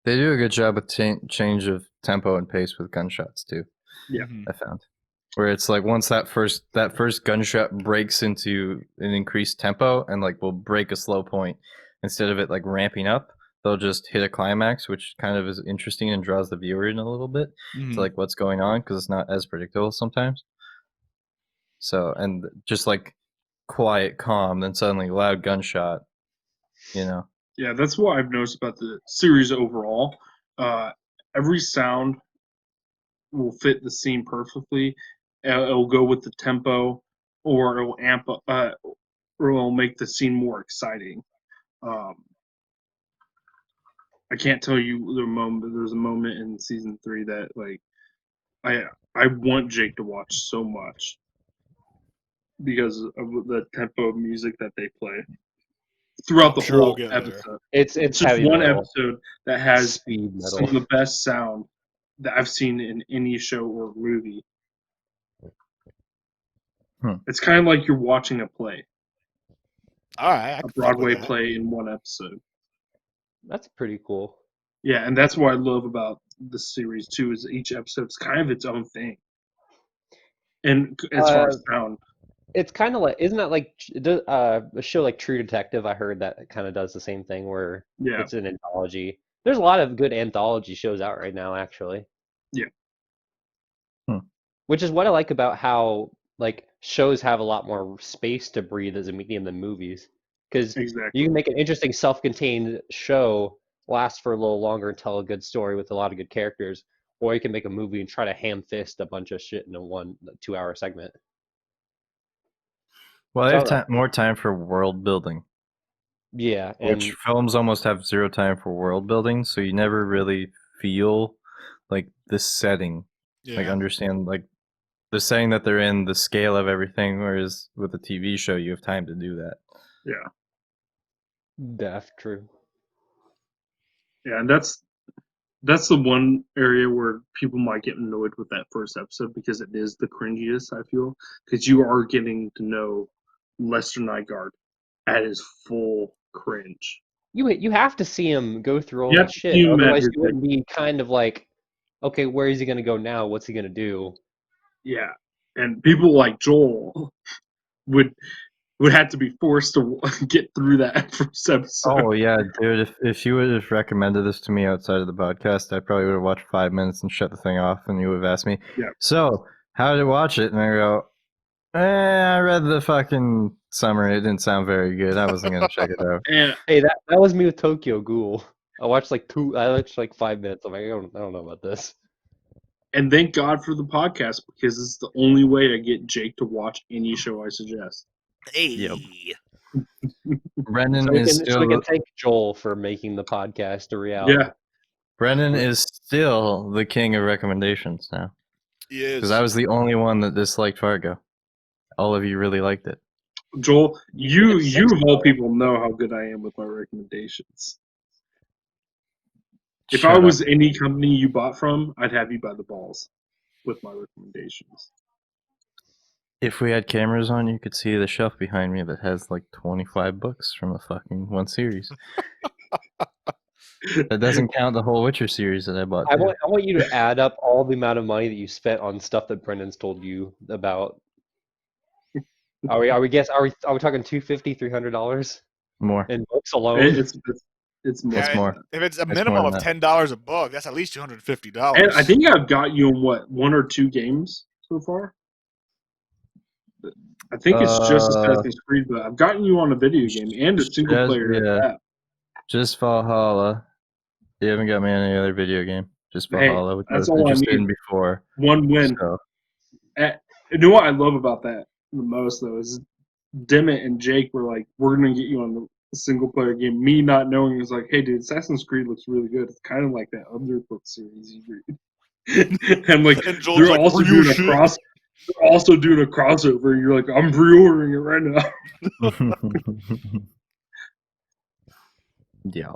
They do a good job with change of tempo and pace with gunshots too. Yeah. Mhm. I found where it's like once that first gunshot breaks into an increased tempo and like will break a slow point instead of it like ramping up, they'll just hit a climax, which kind of is interesting and draws the viewer in a little bit Mhm. to like what's going on because it's not as predictable sometimes. So and just like quiet, calm, then suddenly loud gunshot. Yeah, that's what I've noticed about the series overall. Every sound will fit the scene perfectly. It'll go with the tempo, or it'll amp up, or it'll make the scene more exciting. Um, I can't tell you the moment. There's a moment in season 3 that like I I want Jake to watch so much because of the tempo of music that they play throughout I'm the sure I'll whole get there. episode. It's It's just heavy one metal, episode that has speed some metal. of the best sound that I've seen in any show or movie. It's kind of like you're watching a play, All right, I a can fuck with Broadway that. play in one episode. That's pretty cool. Yeah, and that's what I love about the series too. Is each episode's kind of its own thing, and as far Uh, as sound, it's kind of like, isn't that like a show like True Detective? I heard that kind of does the same thing where yeah, it's an anthology. There's a lot of good anthology shows out right now, actually. Yeah. Which is what I like about how like shows have a lot more space to breathe as a medium than movies, because you Exactly. can make an interesting self-contained show last for a little longer and tell a good story with a lot of good characters, or you can make a movie and try to ham fist a bunch of shit in a 2-hour segment. Well, they So, have more time for world building, yeah, which and films almost have zero time for world building, so you never really feel like the setting, like Yeah. understand like the setting that they're in, the scale of everything. Whereas with a TV show, you have time to do that. Yeah. that's true. Yeah, and that's the one area where people might get annoyed with that first episode because it is the cringiest, I feel, because you are getting to know Lester Nygaard at his full cringe. You have to see him go through all You have that to shit, see him at otherwise his you wouldn't be kind of like, okay, where is he gonna go now? What's he gonna do? yeah, and people like Joel would have to be forced to get through that first episode. Oh yeah, dude! If you would have recommended this to me outside of the podcast, I probably would have watched 5 minutes and shut the thing off, and you would have asked me, Yeah. "So, how did you watch it?" And I go, I read the fucking summary. It didn't sound very good. I wasn't gonna check it out." And Hey, that was me with Tokyo Ghoul. I watched like 5 minutes. I'm like, I don't know about this. thank God for the podcast because it's the only way to get Jake to watch any show I suggest. Hey. Yep. Brendon So we is can still thank Joel for making the podcast a reality. Yeah, Brendon is still the king of recommendations now. Yes. Because I was the only one that disliked Fargo. All of you really liked it. Joel, you It's of all though. people know how good I am with my recommendations. If Shut I up. was any company you bought from, I'd have you by the balls with my recommendations. If we had cameras on, you could see the shelf behind me that has like 25 books from a fucking one series. That doesn't count the whole Witcher series that I bought I too. want you to add up all the amount of money that you spent on stuff that Brendan's told you about. Are we talking $250, $300 More. in books alone? It's more It's Yeah, than more. that. if it's a It's minimum more of than that. $10 a book, that's at least $250. And I think I've got you on what, 1 or 2 games so far. I think it's just Assassin's Creed, but I've gotten you on a video game and a single player at that. Just Valhalla. You haven't got me on any other video game. Just Hey, Valhalla, which I that's was all I interested in need. before. One win. So, You know what I love about that the most though is Dimmitt and Jake were like, "We're gonna get you on the single player game." Me not knowing is like, "Hey, dude, Assassin's Creed looks really good. It's kind of like that other book series you read." And like, And Joel's they're like, also real doing a shit. cross. They're also doing a crossover. And you're like, "I'm pre-ordering it right now." yeah. I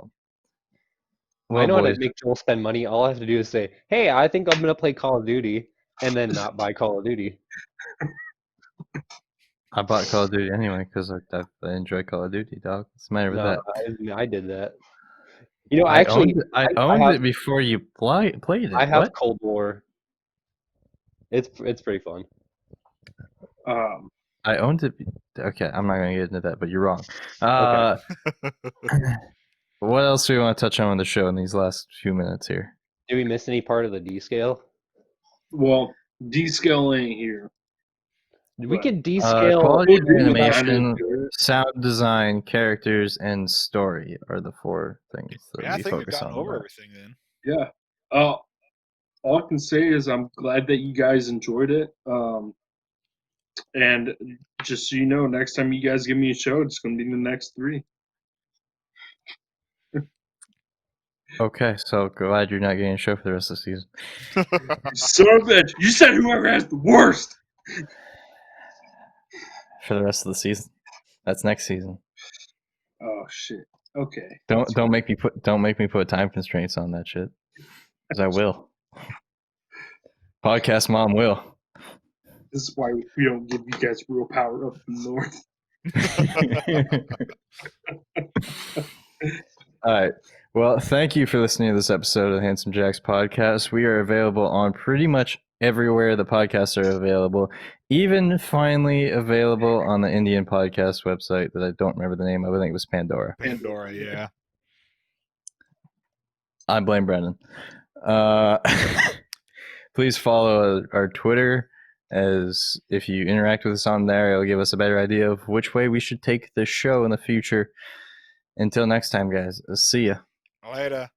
Well, know how to boys, make Joel spend money. All I have to do is say, "Hey, I think I'm gonna play Call of Duty," and then not buy Call of Duty. I bought Call of Duty anyway because I enjoy Call of Duty, dog. What's the matter with No, that? I did that. You know, I actually, owned it. I I owned have it before you played I it. have What? Cold War. It's pretty fun. I owned it. Okay, I'm not gonna get into that, but you're wrong. Okay. What else do we want to touch on with the show in these last few minutes here? Did we miss any part of the D scale? Well, D-scale ain't here. We But could descale. Quality of We'll do that. animation, sound design, characters, and story are the 4 things that Yeah, I we think we've focus gotten on. over a lot. everything then. Yeah. All I can say is I'm glad that you guys enjoyed it. And just so you know, next time you guys give me a show, it's going to be the next 3. Okay, so glad you're not getting a show for the rest of the season. Son of a bitch! You said whoever has the worst. For the rest of the season, that's next season. Oh shit. Okay. Don't make me put time constraints on that shit, because I will. Podcast mom will. This is why we don't give you guys real power up in the north. All right. Well, thank you for listening to this episode of the Handsome Jacks podcast. We are available on pretty much everywhere the podcasts are available, even finally available on the Indian podcast website that I don't remember the name of. I think it was Pandora. Pandora, yeah. I blame Brendon. Uh, please follow our Twitter, as if you interact with us on there, it'll give us a better idea of which way we should take this show in the future. Until next time, guys. See ya. Later.